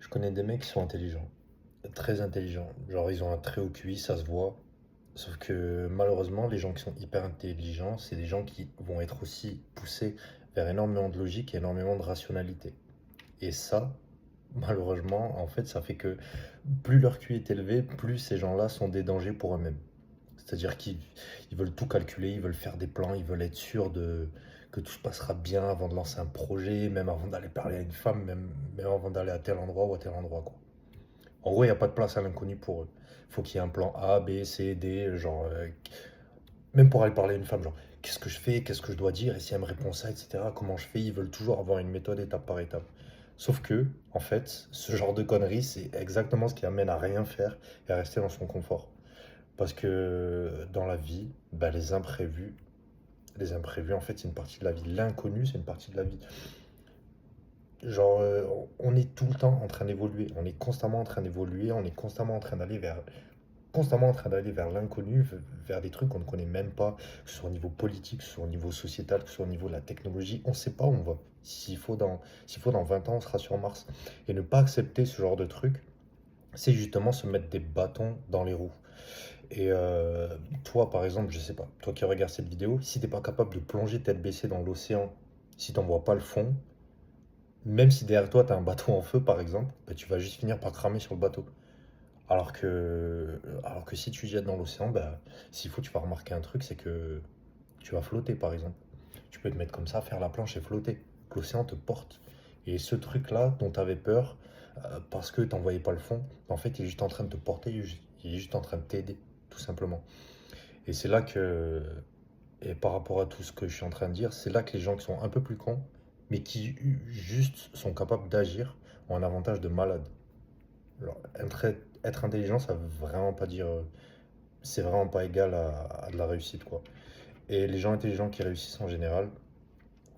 Je connais des mecs qui sont intelligents, très intelligents. Genre, ils ont un très haut QI, ça se voit. Sauf que malheureusement, les gens qui sont hyper intelligents, c'est des gens qui vont être aussi poussés vers énormément de logique et énormément de rationalité. Et ça, malheureusement, en fait, ça fait que plus leur QI est élevé, plus ces gens-là sont des dangers pour eux-mêmes. C'est-à-dire qu'ils veulent tout calculer, ils veulent faire des plans, ils veulent être sûrs que tout se passera bien avant de lancer un projet, même avant d'aller parler à une femme, même avant d'aller à tel endroit ou à tel endroit, quoi. En gros, il n'y a pas de place à l'inconnu pour eux. Il faut qu'il y ait un plan A, B, C, D, genre, même pour aller parler à une femme, genre, qu'est-ce que je fais, qu'est-ce que je dois dire, et si elle me répond ça, etc., comment je fais, ils veulent toujours avoir une méthode étape par étape. Sauf que, en fait, ce genre de conneries, c'est exactement ce qui amène à rien faire et à rester dans son confort. Parce que dans la vie, bah, les imprévus, en fait, c'est une partie de la vie. L'inconnu, c'est une partie de la vie. Genre, on est tout le temps en train d'évoluer. On est constamment en train d'évoluer. On est constamment en train d'aller vers l'inconnu, vers des trucs qu'on ne connaît même pas, que ce soit au niveau politique, que ce soit au niveau sociétal, que ce soit au niveau de la technologie. On ne sait pas où on va. S'il faut dans 20 ans, on sera sur Mars. Et ne pas accepter ce genre de truc, c'est justement se mettre des bâtons dans les roues. Et toi, par exemple, je sais pas, toi qui regardes cette vidéo, si t'es pas capable de plonger tête baissée dans l'océan, si t'en vois pas le fond, même si derrière toi t'as un bateau en feu, par exemple, bah, tu vas juste finir par cramer sur le bateau. Alors que si tu jettes dans l'océan, bah, s'il faut, tu vas remarquer un truc, c'est que tu vas flotter, par exemple. Tu peux te mettre comme ça, faire la planche et flotter. L'océan te porte. Et ce truc-là dont tu avais peur, parce que t'en voyais pas le fond, en fait, il est juste en train de te porter, il est juste en train de t'aider, tout simplement. Et c'est là que, et par rapport à tout ce que je suis en train de dire, c'est là que les gens qui sont un peu plus cons, mais qui juste sont capables d'agir, ont un avantage de malade. Alors, être intelligent, ça veut vraiment pas dire, c'est vraiment pas égal à de la réussite, quoi. Et les gens intelligents qui réussissent en général,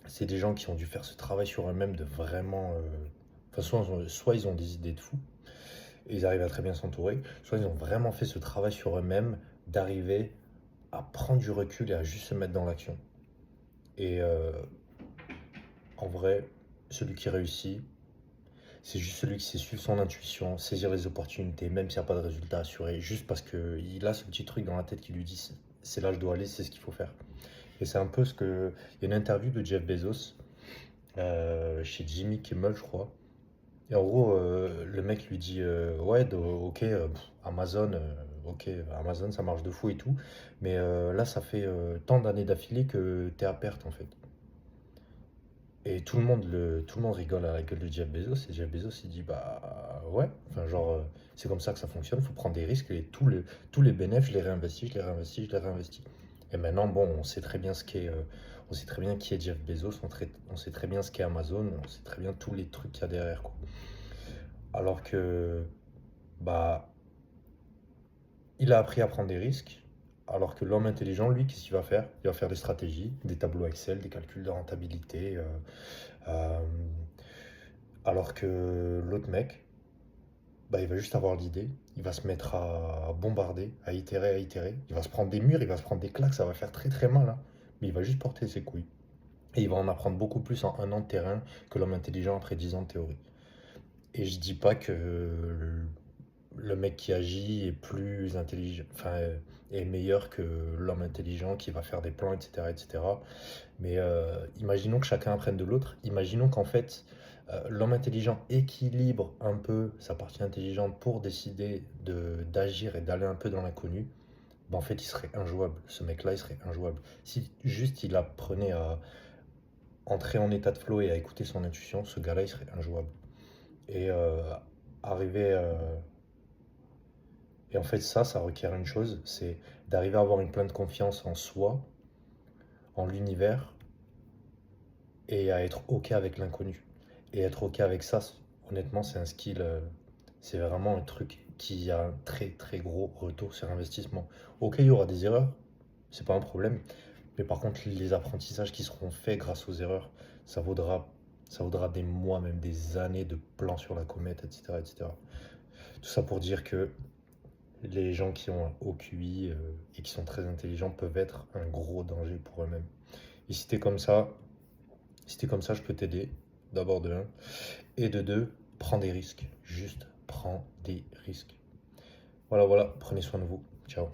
c'est des gens qui ont dû faire ce travail sur eux-mêmes de vraiment. Enfin, soit ils ont des idées de fou, et ils arrivent à très bien s'entourer, soit ils ont vraiment fait ce travail sur eux-mêmes d'arriver à prendre du recul et à juste se mettre dans l'action. Et en vrai, celui qui réussit, c'est juste celui qui sait suivre son intuition, saisir les opportunités, même s'il n'y a pas de résultat assuré, juste parce qu'il a ce petit truc dans la tête qui lui dit c'est là que je dois aller, c'est ce qu'il faut faire. Et c'est un peu ce que. Il y a une interview de Jeff Bezos chez Jimmy Kimmel, je crois. Et en gros, le mec lui dit ouais, ok, Amazon, ok, Amazon ça marche de fou et tout, mais là ça fait tant d'années d'affilée que t'es à perte en fait. Et tout le monde rigole à la gueule de Jeff Bezos. Et Jeff Bezos, il dit, bah ouais, enfin, genre, c'est comme ça que ça fonctionne, il faut prendre des risques. Et tous les bénéfices, je les réinvestis, je les réinvestis, je les réinvestis. Et maintenant, bon, on sait très bien on sait très bien qui est Jeff Bezos, on sait très bien ce qu'est Amazon, on sait très bien tous les trucs qu'il y a derrière, quoi. Alors que, bah, il a appris à prendre des risques, alors que l'homme intelligent, lui, qu'est-ce qu'il va faire? Il va faire des stratégies, des tableaux Excel, des calculs de rentabilité. Euh, Alors que l'autre mec, bah, il va juste avoir l'idée, il va se mettre à bombarder, à itérer. Il va se prendre des murs, il va se prendre des claques, ça va faire très très mal, hein. Mais il va juste porter ses couilles. Et il va en apprendre beaucoup plus en 1 an de terrain que l'homme intelligent après 10 ans de théorie. Et je dis pas que le mec qui agit est plus intelligent, enfin, est meilleur que l'homme intelligent qui va faire des plans, etc., etc. Mais imaginons que chacun apprenne de l'autre. Imaginons qu'en fait, l'homme intelligent équilibre un peu sa partie intelligente pour décider d'agir et d'aller un peu dans l'inconnu. Ben, en fait, il serait injouable. Ce mec-là, il serait injouable. Si juste il apprenait à entrer en état de flow et à écouter son intuition, ce gars-là, il serait injouable. Et arriver. Et en fait, ça requiert une chose, c'est d'arriver à avoir une pleine confiance en soi, en l'univers, et à être OK avec l'inconnu. Et être OK avec ça, honnêtement, c'est un skill, c'est vraiment un truc qui a un très très gros retour sur investissement. OK, il y aura des erreurs, c'est pas un problème, mais par contre, les apprentissages qui seront faits grâce aux erreurs, ça vaudra, ça vaudra des mois, même des années de plans sur la comète, etc., etc. Tout ça pour dire que les gens qui ont un haut QI et qui sont très intelligents peuvent être un gros danger pour eux-mêmes. Et si t'es comme ça, je peux t'aider, d'abord de un. Et de deux, Prends des risques. Juste prends des risques. Voilà, voilà. Prenez soin de vous. Ciao.